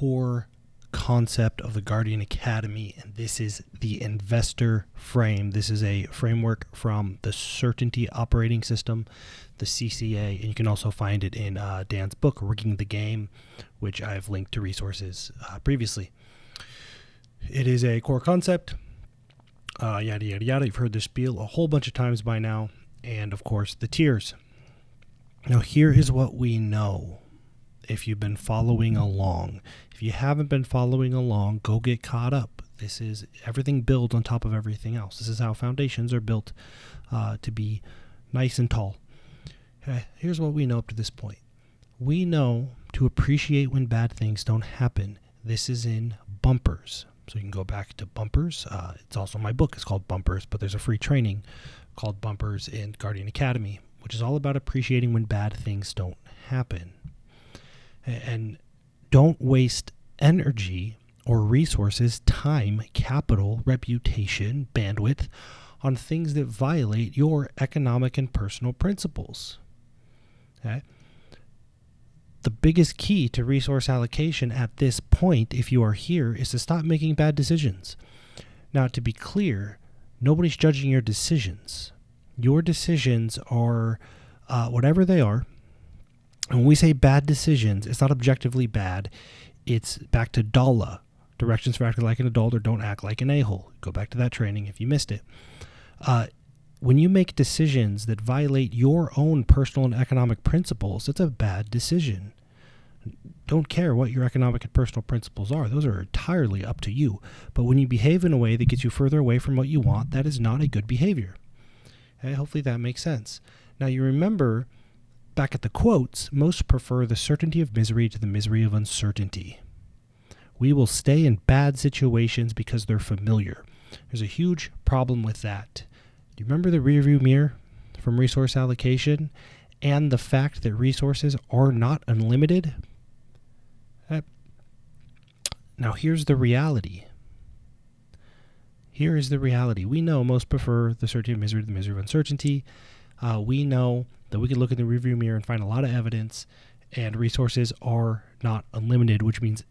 core concept of the Guardian Academy, and this is the investor frame. This is a framework from the Certainty Operating System, the CCA, and you can also find it in Dan's book, Rigging the Game, which I've linked to resources previously. It is a core concept, yada, yada, yada. You've heard this spiel a whole bunch of times by now, and of course, the tiers. Now, here is what we know. If you've been following along. If you haven't been following along, go get caught up. This is everything builds on top of everything else. This is how foundations are built to be nice and tall. Okay, here's what we know up to this point. We know to appreciate when bad things don't happen. This is in bumpers. So you can go back to bumpers. It's also my book. It's called Bumpers, but there's a free training called Bumpers in Guardian Academy, which is all about appreciating when bad things don't happen. And don't waste energy or resources, time, capital, reputation, bandwidth on things that violate your economic and personal principles. Okay? The biggest key to resource allocation at this point, if you are here, is to stop making bad decisions. Now, to be clear, nobody's judging your decisions. Your decisions are whatever they are. When we say bad decisions, it's not objectively bad. It's back to DALA, directions for acting like an adult or don't act like an a-hole. Go back to that training if you missed it. When you make decisions that violate your own personal and economic principles, it's a bad decision. Don't care what your economic and personal principles are. Those are entirely up to you. But when you behave in a way that gets you further away from what you want, that is not a good behavior. Okay, hopefully that makes sense. Now you remember, back at the quotes, most prefer the certainty of misery to the misery of uncertainty. We will stay in bad situations because they're familiar. There's a huge problem with that. Do you remember the rearview mirror from resource allocation and the fact that resources are not unlimited? Now here's the reality. Here is the reality. We know most prefer the certainty of misery to the misery of uncertainty. We know that we can look in the rearview mirror and find a lot of evidence, and resources are not unlimited, which means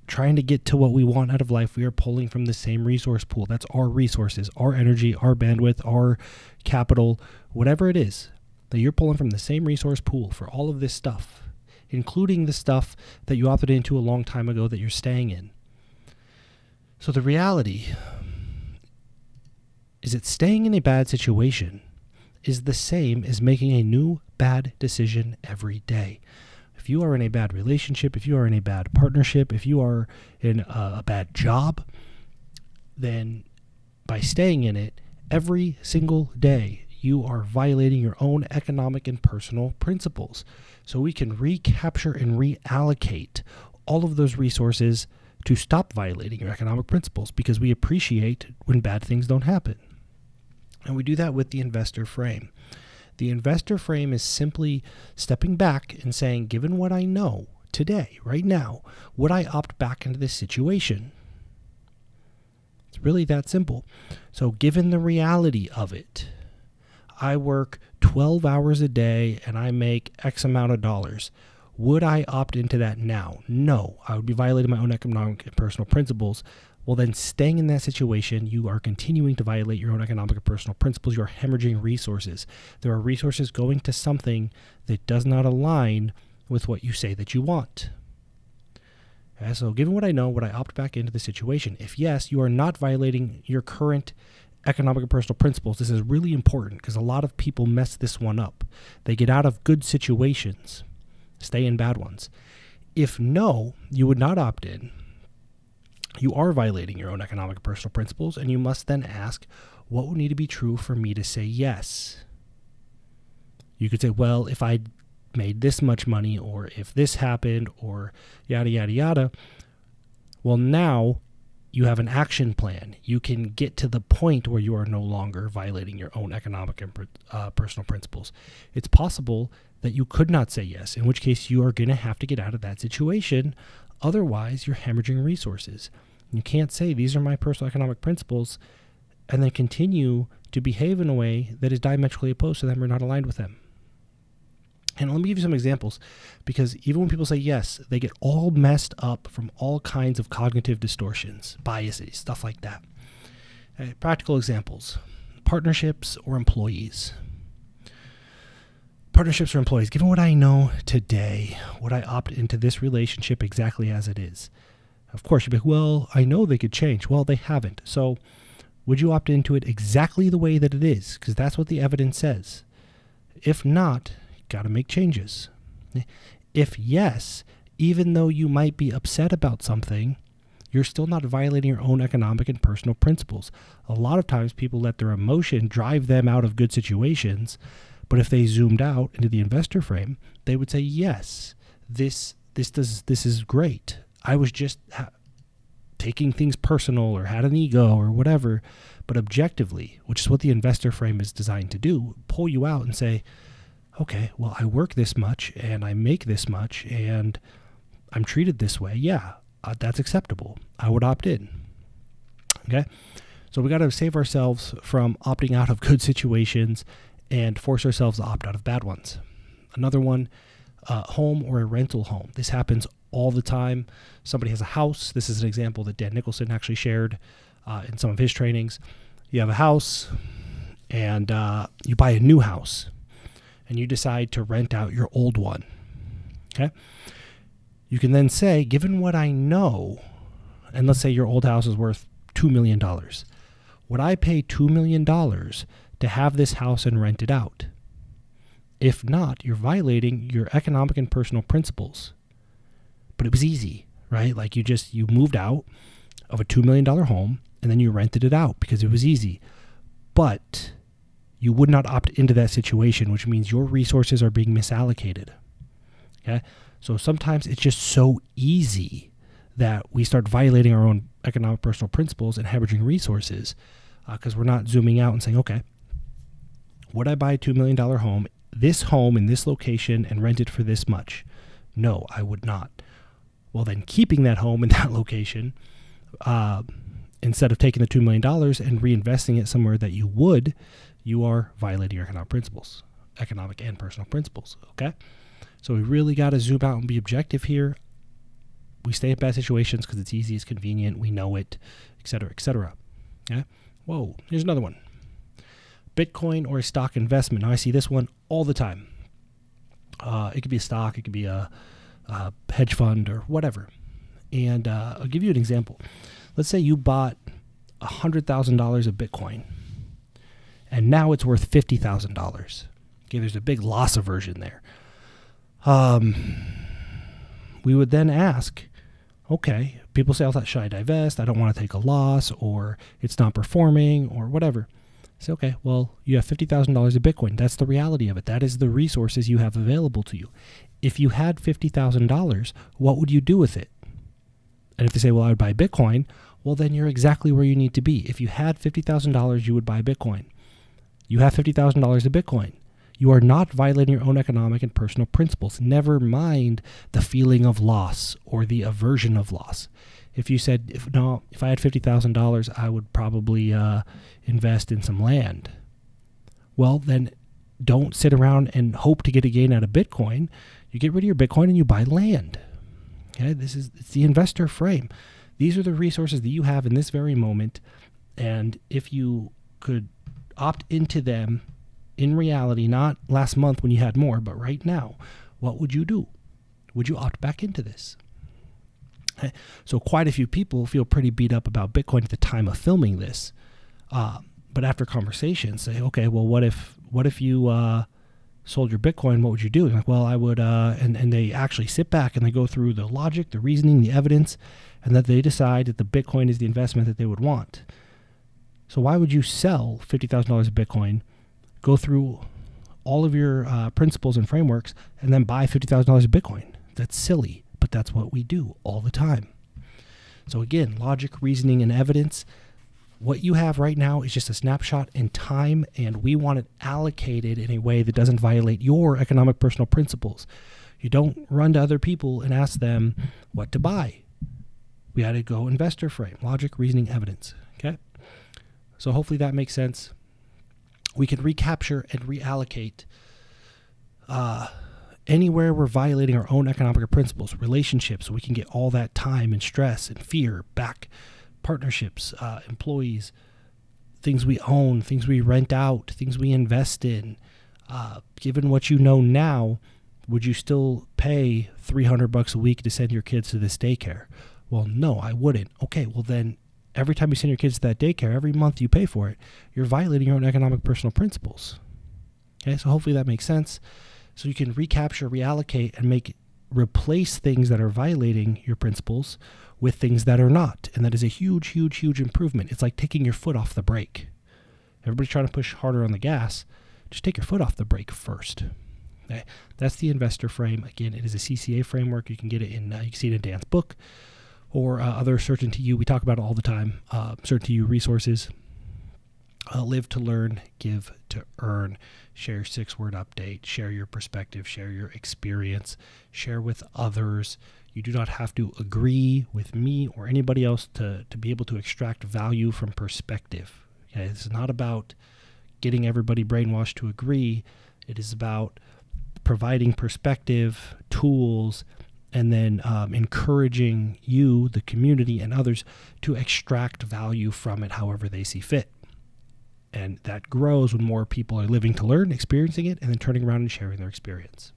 trying to get to what we want out of life, we are pulling from the same resource pool. That's our resources, our energy, our bandwidth, our capital, whatever it is, that you're pulling from the same resource pool for all of this stuff, including the stuff that you opted into a long time ago that you're staying in. So the reality is that staying in a bad situation is the same as making a new bad decision every day. If you are in a bad relationship, if you are in a bad partnership, if you are in a bad job, then by staying in it every single day, you are violating your own economic and personal principles. So we can recapture and reallocate all of those resources to stop violating your economic principles because we appreciate when bad things don't happen. And we do that with the investor frame. The investor frame is simply stepping back and saying, given what I know today, right now, would I opt back into this situation? It's really that simple. So given the reality of it, I work 12 hours a day and I make X amount of dollars. Would I opt into that now? No, I would be violating my own economic and personal principles. Well, then staying in that situation, you are continuing to violate your own economic and personal principles. You're hemorrhaging resources. There are resources going to something that does not align with what you say that you want. Okay, so given what I know, would I opt back into the situation? If yes, you are not violating your current economic and personal principles. This is really important because a lot of people mess this one up. They get out of good situations, stay in bad ones. If no, you would not opt in. You are violating your own economic and personal principles, and you must then ask, what would need to be true for me to say yes? You could say, well, if I made this much money, or if this happened, or yada, yada, yada. Well, now you have an action plan. You can get to the point where you are no longer violating your own economic and personal principles. It's possible that you could not say yes, in which case you are going to have to get out of that situation. Otherwise, you're hemorrhaging resources. You can't say, these are my personal economic principles, and then continue to behave in a way that is diametrically opposed to them or not aligned with them. And let me give you some examples, because even when people say yes, they get all messed up from all kinds of cognitive distortions, biases, stuff like that. Practical examples: partnerships or employees. Partnerships or employees. Given what I know today, would I opt into this relationship exactly as it is? Of course, you'd be like, well, I know they could change. Well, they haven't. So would you opt into it exactly the way that it is? Because that's what the evidence says. If not, you got to make changes. If yes, even though you might be upset about something, you're still not violating your own economic and personal principles. A lot of times people let their emotion drive them out of good situations, but if they zoomed out into the investor frame, they would say, yes, this is great. I was just taking things personal or had an ego or whatever, but objectively, which is what the investor frame is designed to do, pull you out and say, okay, well, I work this much and I make this much and I'm treated this way. Yeah, that's acceptable. I would opt in. Okay, so we got to save ourselves from opting out of good situations and force ourselves to opt out of bad ones. Another one, home or a rental home. This happens all the time. Somebody has a house. This is an example that Dan Nicholson actually shared in some of his trainings. You have a house and you buy a new house and you decide to rent out your old one. Okay. You can then say, given what I know, and let's say your old house is worth $2 million, would I pay $2 million to have this house and rent it out? If not, you're violating your economic and personal principles. But it was easy, right? Like you moved out of a $2 million home and then you rented it out because it was easy. But you would not opt into that situation, which means your resources are being misallocated. Okay? So sometimes it's just so easy that we start violating our own economic personal principles and hemorrhaging resources because we're not zooming out and saying, okay, would I buy a $2 million home, this home in this location, and rent it for this much? No, I would not. Well, then keeping that home in that location, instead of taking the $2 million and reinvesting it somewhere that you are violating your economic principles, economic and personal principles. Okay? So we really got to zoom out and be objective here. We stay in bad situations because it's easy, it's convenient, we know it, et cetera, et cetera. Okay? Whoa, here's another one. Bitcoin or a stock investment. Now I see this one all the time. It could be a stock, it could be a hedge fund or whatever. And I'll give you an example. Let's say you bought $100,000 of Bitcoin and now it's worth $50,000. Okay, there's a big loss aversion there. We would then ask, okay, people say, oh, should I divest? I don't want to take a loss, or it's not performing, or whatever. Say, okay, well, you have $50,000 of Bitcoin. That's the reality of it. That is the resources you have available to you. If you had $50,000, what would you do with it? And if they say, well, I would buy Bitcoin, well, then you're exactly where you need to be. If you had $50,000, you would buy Bitcoin. You have $50,000 of Bitcoin. You are not violating your own economic and personal principles. Never mind the feeling of loss or the aversion of loss. If you said, if I had $50,000, I would probably invest in some land. Well, then don't sit around and hope to get a gain out of Bitcoin. You get rid of your Bitcoin and you buy land. Okay, it's the investor frame. These are the resources that you have in this very moment, and if you could opt into them in reality, not last month when you had more, but right now, what would you do? Would you opt back into this? Okay. So quite a few people feel pretty beat up about Bitcoin at the time of filming this. But after conversations, say, okay, well, what if you sold your Bitcoin? What would you do? And like, well, I would, and they actually sit back and they go through the logic, the reasoning, the evidence, and that they decide that the Bitcoin is the investment that they would want. So why would you sell $50,000 of Bitcoin, go through all of your principles and frameworks, and then buy $50,000 of Bitcoin? That's silly, but that's what we do all the time. So again, logic, reasoning, and evidence. What you have right now is just a snapshot in time, and we want it allocated in a way that doesn't violate your economic personal principles. You don't run to other people and ask them what to buy. We had to go investor frame, logic, reasoning, evidence. Okay? So hopefully that makes sense. We can recapture and reallocate Anywhere we're violating our own economic principles, relationships, we can get all that time and stress and fear back, partnerships, employees, things we own, things we rent out, things we invest in. Given what you know now, would you still pay $300 a week to send your kids to this daycare? Well, no, I wouldn't. Okay, well then every time you send your kids to that daycare, every month you pay for it, you're violating your own economic personal principles. Okay, so hopefully that makes sense. So you can recapture, reallocate, and replace things that are violating your principles with things that are not. And that is a huge, huge, huge improvement. It's like taking your foot off the brake. Everybody's trying to push harder on the gas. Just take your foot off the brake first. Okay? That's the investor frame. Again, it is a CCA framework. You can get it you can see it in Dan's book or other Certainty U. We talk about it all the time. Certainty U resources. Live to learn, give to earn. Share your 6-word update. Share your perspective. Share your experience. Share with others. You do not have to agree with me or anybody else to be able to extract value from perspective. Okay? This is not about getting everybody brainwashed to agree. It is about providing perspective, tools, and then encouraging you, the community, and others to extract value from it however they see fit. And that grows when more people are living to learn, experiencing it, and then turning around and sharing their experience.